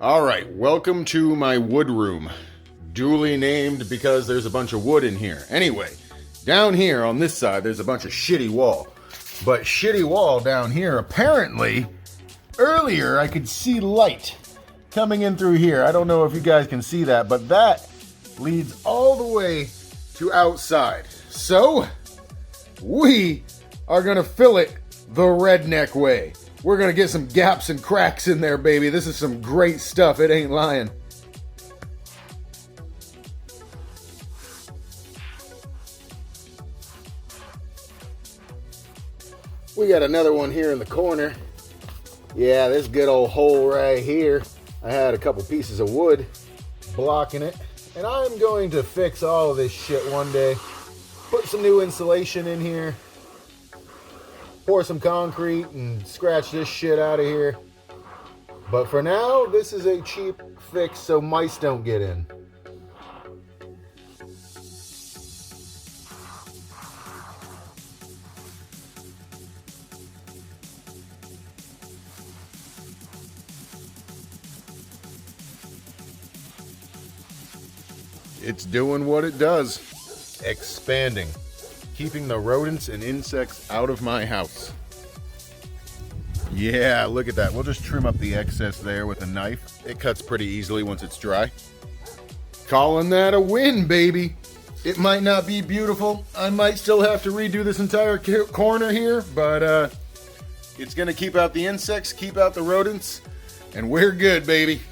All right, welcome to my wood room. Duly named because there's a bunch of wood in here. Anyway, down here on this side, there's a bunch of shitty wall. But shitty wall down here, apparently, earlier I could see light coming in through here. I don't know if you guys can see that, but that leads all the way to outside. So, we are gonna fill it the redneck way. We're gonna get some gaps and cracks in there, baby. This is some great stuff. It ain't lying. We got another one here in the corner. Yeah, this good old hole right here. I had a couple pieces of wood blocking it. And I'm going to fix all of this shit one day. Put some new insulation in here. Pour some concrete and scratch this shit out of here. But for now, this is a cheap fix so mice don't get in. It's doing what it does. Expanding. Keeping the rodents and insects out of my house. Yeah, look at that. We'll just trim up the excess there with a knife. It cuts pretty easily once it's dry. Calling that a win, baby. It might not be beautiful. I might still have to redo this entire corner here, but it's gonna keep out the insects, keep out the rodents, and we're good, baby.